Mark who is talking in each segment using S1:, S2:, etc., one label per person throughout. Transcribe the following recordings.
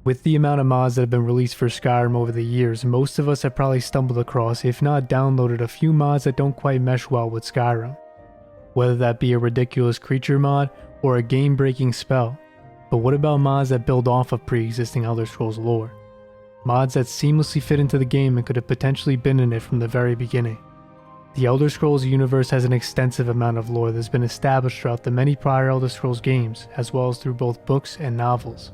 S1: With the amount of mods that have been released for Skyrim over the years, most of us have probably stumbled across, if not downloaded, a few mods that don't quite mesh well with Skyrim. Whether that be a ridiculous creature mod or a game-breaking spell. But what about mods that build off of pre-existing Elder Scrolls lore? Mods that seamlessly fit into the game and could have potentially been in it from the very beginning. The Elder Scrolls universe has an extensive amount of lore that's been established throughout the many prior Elder Scrolls games, as well as through both books and novels.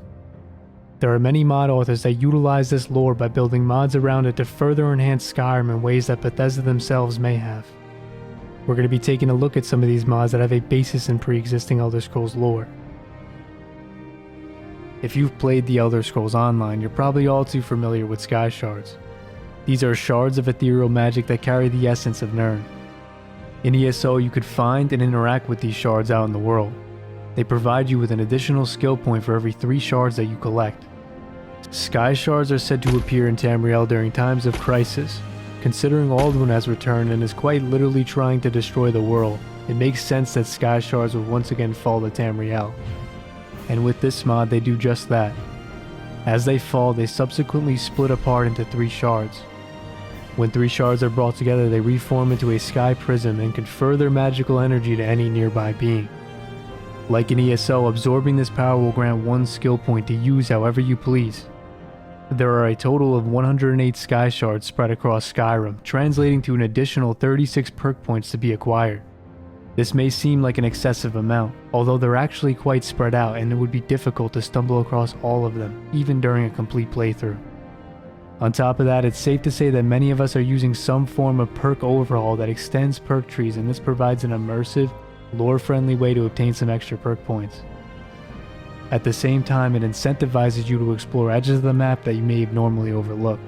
S1: There are many mod authors that utilize this lore by building mods around it to further enhance Skyrim in ways that Bethesda themselves may have. We're going to be taking a look at some of these mods that have a basis in pre-existing Elder Scrolls lore. If you've played the Elder Scrolls Online, you're probably all too familiar with Skyshards. These are shards of ethereal magic that carry the essence of Nirn. In ESO, you could find and interact with these shards out in the world. They provide you with an additional skill point for every 3 shards that you collect. Skyshards are said to appear in Tamriel during times of crisis. Considering Alduin has returned and is quite literally trying to destroy the world, it makes sense that Skyshards will once again fall to Tamriel. And with this mod they do just that. As they fall, they subsequently split apart into 3 shards. When 3 shards are brought together, they reform into a sky prism and confer their magical energy to any nearby being. Like in ESO, absorbing this power will grant 1 skill point to use however you please. There are a total of 108 sky shards spread across Skyrim, translating to an additional 36 perk points to be acquired. This may seem like an excessive amount, although they're actually quite spread out and it would be difficult to stumble across all of them, even during a complete playthrough. On top of that, it's safe to say that many of us are using some form of perk overhaul that extends perk trees, and this provides an immersive, lore-friendly way to obtain some extra perk points. At the same time, it incentivizes you to explore edges of the map that you may have normally overlooked.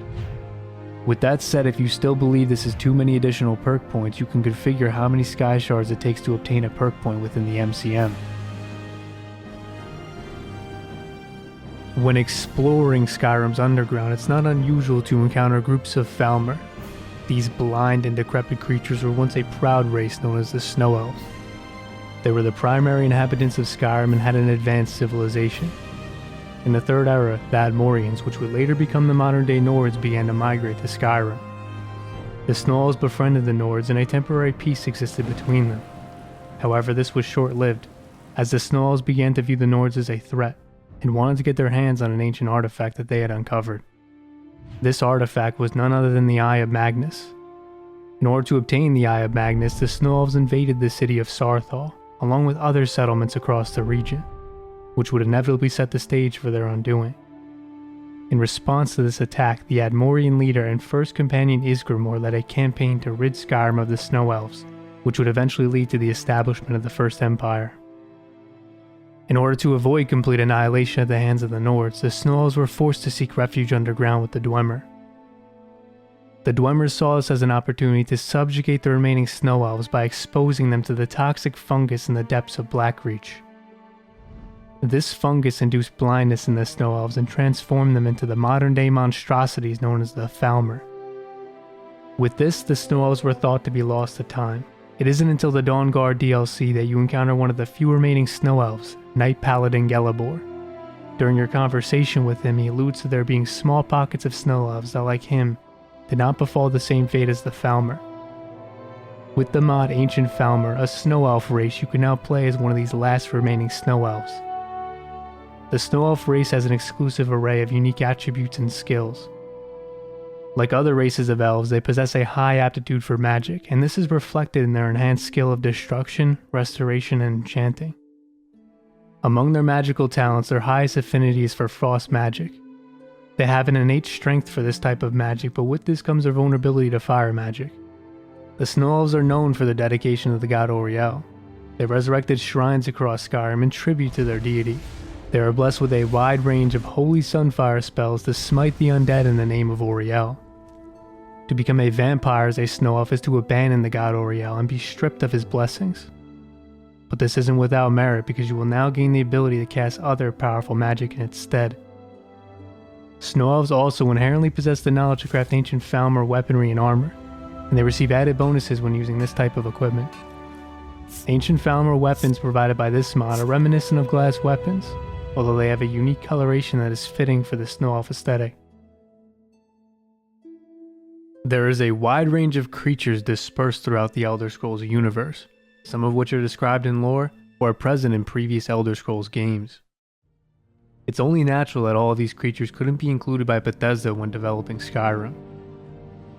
S1: With that said, if you still believe this is too many additional perk points, you can configure how many sky shards it takes to obtain a perk point within the MCM. When exploring Skyrim's underground, it's not unusual to encounter groups of Falmer. These blind and decrepit creatures were once a proud race known as the Snow Elves. They were the primary inhabitants of Skyrim and had an advanced civilization. In the Third Era, the Admorians, which would later become the modern-day Nords, began to migrate to Skyrim. The Snow Elves befriended the Nords and a temporary peace existed between them. However, this was short-lived, as the Snow Elves began to view the Nords as a threat, and wanted to get their hands on an ancient artifact that they had uncovered. This artifact was none other than the Eye of Magnus. In order to obtain the Eye of Magnus, the Snow Elves invaded the city of Sarthal, along with other settlements across the region, which would inevitably set the stage for their undoing. In response to this attack, the Admorian leader and first companion Isgrimor led a campaign to rid Skyrim of the Snow Elves, which would eventually lead to the establishment of the First Empire. In order to avoid complete annihilation at the hands of the Nords, the Snow Elves were forced to seek refuge underground with the Dwemer. The Dwemers saw this as an opportunity to subjugate the remaining Snow Elves by exposing them to the toxic fungus in the depths of Blackreach. This fungus induced blindness in the Snow Elves and transformed them into the modern-day monstrosities known as the Falmer. With this, the Snow Elves were thought to be lost to time. It isn't until the Dawnguard DLC that you encounter one of the few remaining Snow Elves, Knight Paladin Gelebor. During your conversation with him, he alludes to there being small pockets of Snow Elves that, like him, did not befall the same fate as the Falmer. With the mod Ancient Falmer, a Snow Elf race, you can now play as one of these last remaining Snow Elves. The Snow Elf race has an exclusive array of unique attributes and skills. Like other races of elves, they possess a high aptitude for magic, and this is reflected in their enhanced skill of destruction, restoration, and enchanting. Among their magical talents, their highest affinity is for frost magic. They have an innate strength for this type of magic, but with this comes their vulnerability to fire magic. The Snow Elves are known for their dedication to the god Auriel. They resurrected shrines across Skyrim in tribute to their deity. They are blessed with a wide range of holy sunfire spells to smite the undead in the name of Auriel. To become a vampire as a Snow Elf is to abandon the god Auriel and be stripped of his blessings. But this isn't without merit, because you will now gain the ability to cast other powerful magic in its stead. Snow Elves also inherently possess the knowledge to craft ancient Falmer weaponry and armor, and they receive added bonuses when using this type of equipment. Ancient Falmer weapons provided by this mod are reminiscent of glass weapons, although they have a unique coloration that is fitting for the snow elf aesthetic. There is a wide range of creatures dispersed throughout the Elder Scrolls universe, some of which are described in lore or are present in previous Elder Scrolls games. It's only natural that all of these creatures couldn't be included by Bethesda when developing Skyrim.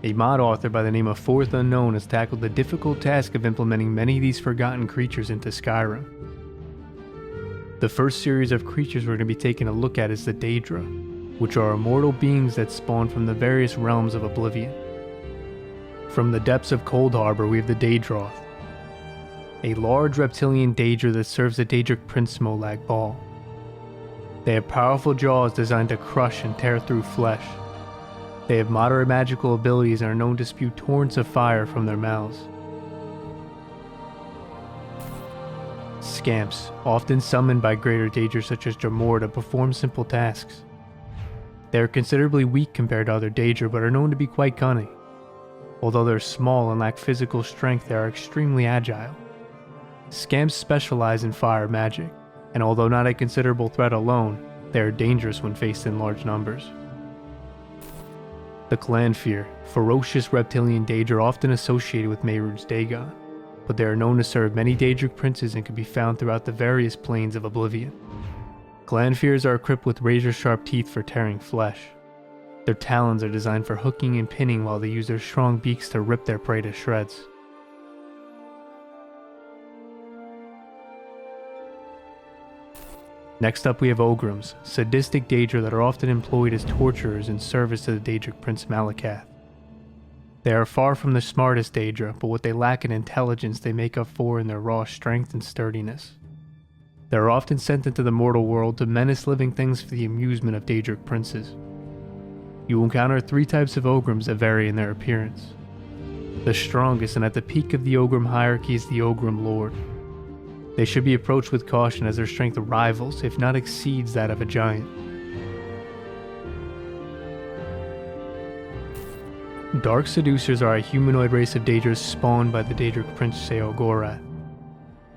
S1: A mod author by the name of Fourth Unknown has tackled the difficult task of implementing many of these forgotten creatures into Skyrim. The first series of creatures we're going to be taking a look at is the Daedra, which are immortal beings that spawn from the various realms of Oblivion. From the depths of Cold Harbor we have the Daedroth, a large reptilian Daedra that serves the Daedric Prince Molag Bal. They have powerful jaws designed to crush and tear through flesh. They have moderate magical abilities and are known to spew torrents of fire from their mouths. Scamps, often summoned by greater Daedra such as Jamor to perform simple tasks. They are considerably weak compared to other Daedra but are known to be quite cunning. Although they're small and lack physical strength, they are extremely agile. Scamps specialize in fire magic, and although not a considerable threat alone, they are dangerous when faced in large numbers. The Clanfear, ferocious reptilian Daedra often associated with Mehrunes Dagon, but they are known to serve many Daedric princes and can be found throughout the various planes of Oblivion. Clanfears are equipped with razor-sharp teeth for tearing flesh. Their talons are designed for hooking and pinning while they use their strong beaks to rip their prey to shreds. Next up we have Ogrims, sadistic Daedra that are often employed as torturers in service to the Daedric Prince Malakath. They are far from the smartest Daedra, but what they lack in intelligence they make up for in their raw strength and sturdiness. They are often sent into the mortal world to menace living things for the amusement of Daedric princes. You will encounter 3 types of Ogrims that vary in their appearance. The strongest and at the peak of the Ogrim hierarchy is the Ogrim Lord. They should be approached with caution as their strength rivals, if not exceeds, that of a giant. Dark Seducers are a humanoid race of Daedras spawned by the Daedric Prince Sheogorath.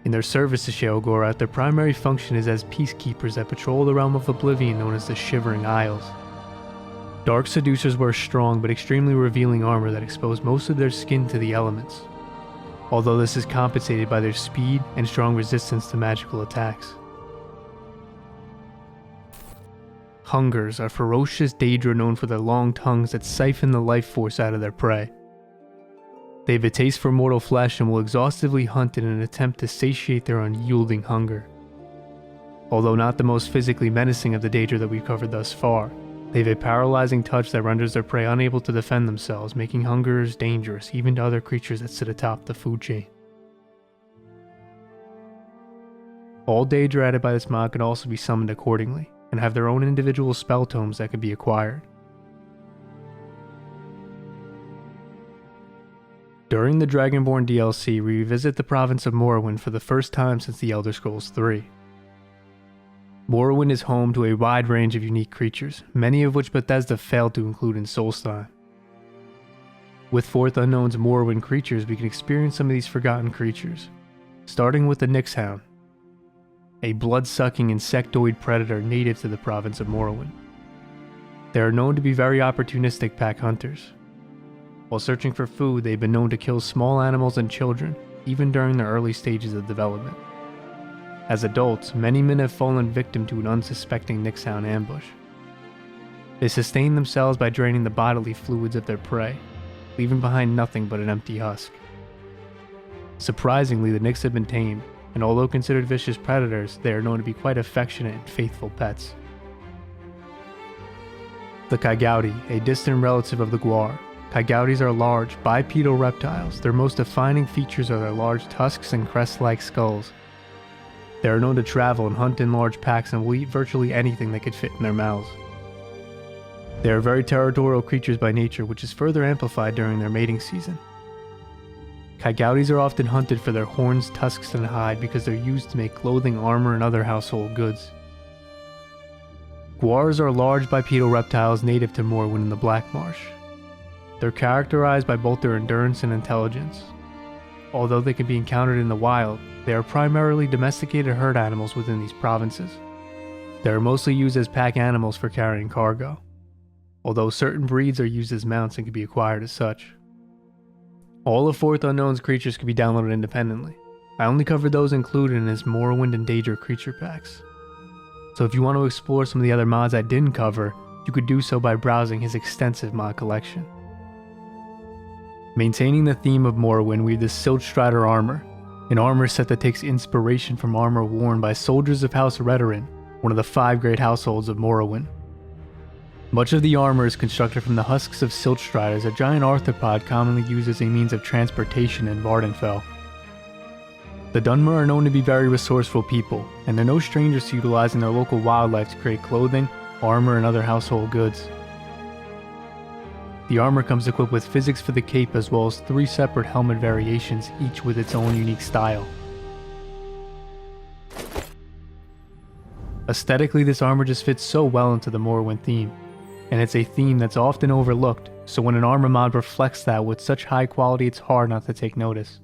S1: In their service to Sheogorath, their primary function is as peacekeepers that patrol the realm of Oblivion known as the Shivering Isles. Dark Seducers wear strong but extremely revealing armor that expose most of their skin to the elements, although this is compensated by their speed and strong resistance to magical attacks. Hungers are ferocious Daedra known for their long tongues that siphon the life force out of their prey. They have a taste for mortal flesh and will exhaustively hunt in an attempt to satiate their unyielding hunger. Although not the most physically menacing of the Daedra that we've covered thus far, they have a paralyzing touch that renders their prey unable to defend themselves, making hungerers dangerous even to other creatures that sit atop the food chain. All Daedra added by this mod can also be summoned accordingly, and have their own individual spell tomes that can be acquired. During the Dragonborn DLC, we revisit the province of Morrowind for the first time since the Elder Scrolls III. Morrowind is home to a wide range of unique creatures, many of which Bethesda failed to include in Solstheim. With Fourth Unknown's Morrowind Creatures, we can experience some of these forgotten creatures, starting with the Nyxhound, a blood-sucking insectoid predator native to the province of Morrowind. They are known to be very opportunistic pack hunters. While searching for food, they've been known to kill small animals and children, even during their early stages of development. As adults, many men have fallen victim to an unsuspecting Nyxhound ambush. They sustain themselves by draining the bodily fluids of their prey, leaving behind nothing but an empty husk. Surprisingly, the Nyx have been tamed, and although considered vicious predators, they are known to be quite affectionate and faithful pets. The Kygauti, a distant relative of the Guar. Kygautis are large, bipedal reptiles. Their most defining features are their large tusks and crest-like skulls. They are known to travel and hunt in large packs and will eat virtually anything that could fit in their mouths. They are very territorial creatures by nature, which is further amplified during their mating season. Kygautis are often hunted for their horns, tusks, and hide because they're used to make clothing, armor, and other household goods. Guars are large bipedal reptiles native to Morrowind in the Black Marsh. They're characterized by both their endurance and intelligence. Although they can be encountered in the wild, they are primarily domesticated herd animals within these provinces. They are mostly used as pack animals for carrying cargo, although certain breeds are used as mounts and can be acquired as such. All of 4th Unknown's creatures can be downloaded independently. I only covered those included in his Morrowind and Daedra creature packs. So if you want to explore some of the other mods I didn't cover, you could do so by browsing his extensive mod collection. Maintaining the theme of Morrowind, we have the Silt Strider armor, an armor set that takes inspiration from armor worn by soldiers of House Redoran, one of the 5 great households of Morrowind. Much of the armor is constructed from the husks of Silt Striders, a giant arthropod commonly used as a means of transportation in Vvardenfell. The Dunmer are known to be very resourceful people, and they're no strangers to utilizing their local wildlife to create clothing, armor, and other household goods. The armor comes equipped with physics for the cape as well as 3 separate helmet variations, each with its own unique style. Aesthetically, this armor just fits so well into the Morrowind theme, and it's a theme that's often overlooked, so when an armor mod reflects that with such high quality, it's hard not to take notice.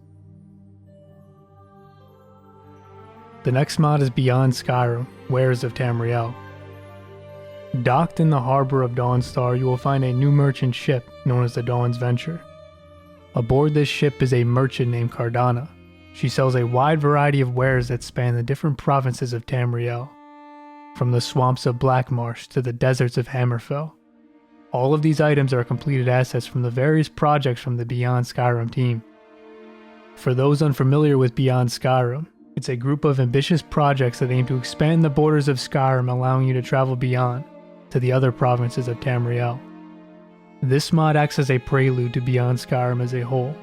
S1: The next mod is Beyond Skyrim, Wares of Tamriel. Docked in the harbor of Dawnstar, you will find a new merchant ship known as the Dawn's Venture. Aboard this ship is a merchant named Cardana. She sells a wide variety of wares that span the different provinces of Tamriel, from the swamps of Blackmarsh to the deserts of Hammerfell. All of these items are completed assets from the various projects from the Beyond Skyrim team. For those unfamiliar with Beyond Skyrim, it's a group of ambitious projects that aim to expand the borders of Skyrim, allowing you to travel beyond to the other provinces of Tamriel. This mod acts as a prelude to Beyond Skyrim as a whole.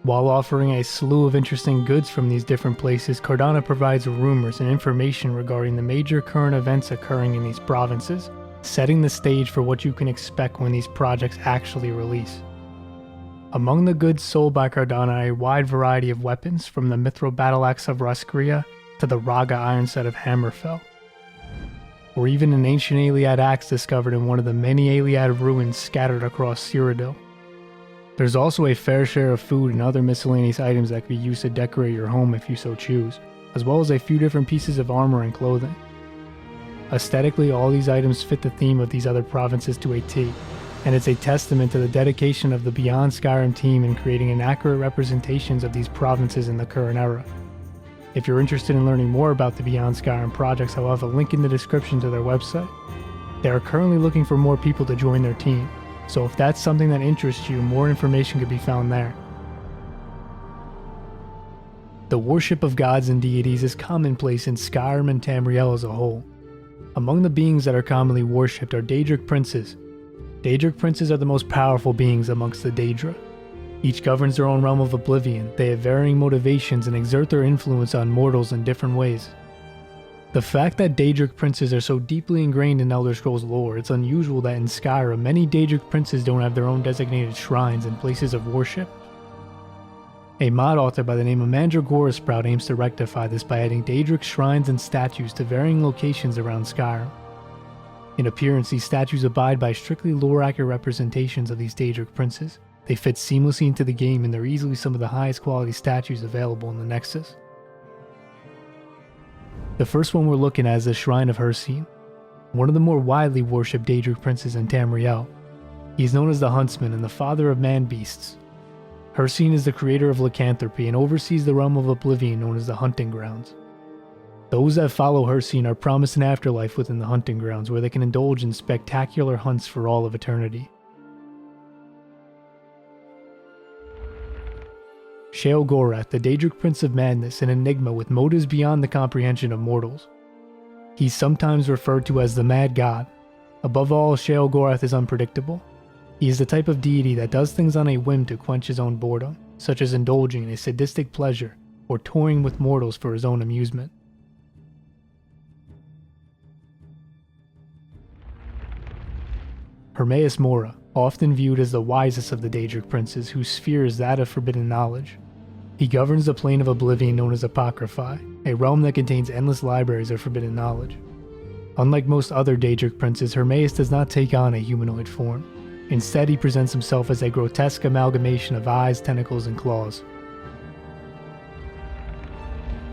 S1: While offering a slew of interesting goods from these different places, Cardana provides rumors and information regarding the major current events occurring in these provinces, setting the stage for what you can expect when these projects actually release. Among the goods sold by Cardana are a wide variety of weapons, from the Mithril Battle Axe of Roscria to the Raga Iron Set of Hammerfell, or even an ancient Ayleid axe discovered in one of the many Ayleid ruins scattered across Cyrodiil. There's also a fair share of food and other miscellaneous items that can be used to decorate your home if you so choose, as well as a few different pieces of armor and clothing. Aesthetically, all these items fit the theme of these other provinces to a T, and it's a testament to the dedication of the Beyond Skyrim team in creating an accurate representations of these provinces in the current era. If you're interested in learning more about the Beyond Skyrim projects, I'll have a link in the description to their website. They are currently looking for more people to join their team, so if that's something that interests you, more information could be found there. The worship of gods and deities is commonplace in Skyrim and Tamriel as a whole. Among the beings that are commonly worshipped are Daedric Princes. Daedric Princes are the most powerful beings amongst the Daedra. Each governs their own realm of oblivion. They have varying motivations and exert their influence on mortals in different ways. The fact that Daedric Princes are so deeply ingrained in Elder Scrolls lore, it's unusual that in Skyrim many Daedric Princes don't have their own designated shrines and places of worship. A mod author by the name of Mandragora Sprout aims to rectify this by adding Daedric Shrines and statues to varying locations around Skyrim. In appearance, these statues abide by strictly lore-accurate representations of these Daedric Princes. They fit seamlessly into the game, and they're easily some of the highest quality statues available in the Nexus. The first one we're looking at is the Shrine of Hircine, one of the more widely worshipped Daedric Princes in Tamriel. He is known as the Huntsman and the father of man-beasts. Hircine is the creator of lycanthropy and oversees the realm of oblivion known as the Hunting Grounds. Those that follow Hircine are promised an afterlife within the Hunting Grounds where they can indulge in spectacular hunts for all of eternity. Sheogorath, the Daedric Prince of Madness, an enigma with motives beyond the comprehension of mortals. He's sometimes referred to as the Mad God. Above all, Sheogorath is unpredictable. He is the type of deity that does things on a whim to quench his own boredom, such as indulging in a sadistic pleasure or toying with mortals for his own amusement. Hermaeus Mora, often viewed as the wisest of the Daedric Princes, whose sphere is that of forbidden knowledge. He governs the plane of oblivion known as Apocryphae, a realm that contains endless libraries of forbidden knowledge. Unlike most other Daedric Princes, Hermaeus does not take on a humanoid form. Instead, he presents himself as a grotesque amalgamation of eyes, tentacles, and claws.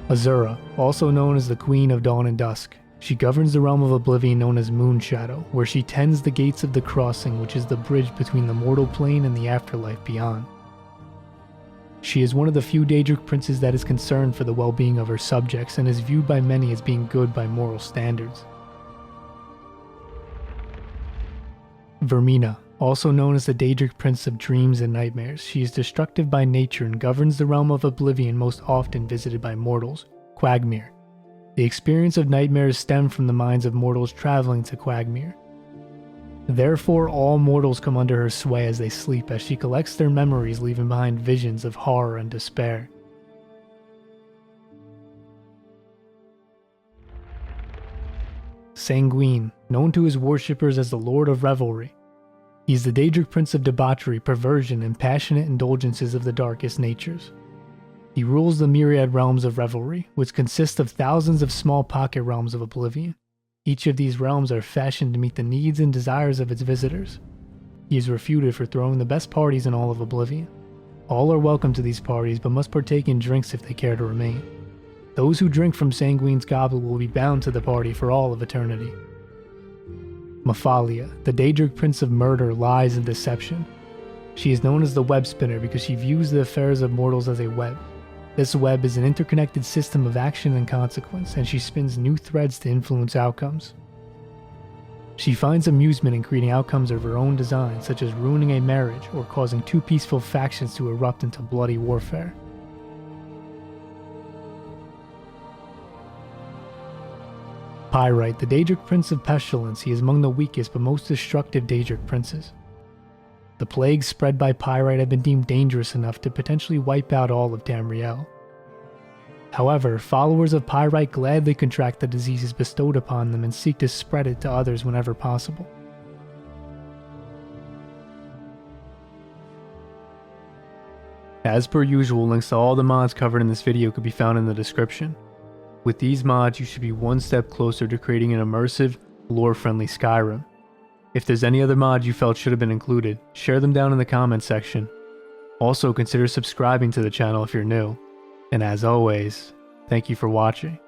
S1: Azura, also known as the Queen of Dawn and Dusk, She governs the realm of oblivion known as Moonshadow, where she tends the gates of the crossing, which is the bridge between the mortal plane and the afterlife beyond. She is one of the few Daedric princes that is concerned for the well-being of her subjects and is viewed by many as being good by moral standards. Vaermina, also known as the Daedric Prince of Dreams and Nightmares, she is destructive by nature and governs the realm of oblivion most often visited by mortals, Quagmire. The experience of nightmares stem from the minds of mortals traveling to Quagmire. Therefore, all mortals come under her sway as they sleep, as she collects their memories, leaving behind visions of horror and despair. Sanguine, known to his worshippers as the Lord of Revelry. He is the Daedric Prince of debauchery, perversion, and passionate indulgences of the darkest natures. He rules the myriad realms of revelry, which consist of thousands of small pocket realms of oblivion. Each of these realms are fashioned to meet the needs and desires of its visitors. He is refuted for throwing the best parties in all of oblivion. All are welcome to these parties, but must partake in drinks if they care to remain. Those who drink from Sanguine's goblet will be bound to the party for all of eternity. Mephala, the Daedric Prince of murder, lies, and deception. She is known as the Web Spinner because she views the affairs of mortals as a web. This web is an interconnected system of action and consequence, and she spins new threads to influence outcomes. She finds amusement in creating outcomes of her own design, such as ruining a marriage or causing two peaceful factions to erupt into bloody warfare. Peryite, the Daedric Prince of Pestilence, he is among the weakest but most destructive Daedric princes. The plagues spread by Peryite have been deemed dangerous enough to potentially wipe out all of Tamriel. However, followers of Peryite gladly contract the diseases bestowed upon them and seek to spread it to others whenever possible. As per usual, links to all the mods covered in this video could be found in the description. With these mods, you should be one step closer to creating an immersive, lore-friendly Skyrim. If there's any other mods you felt should have been included, share them down in the comments section. Also, consider subscribing to the channel if you're new. And as always, thank you for watching.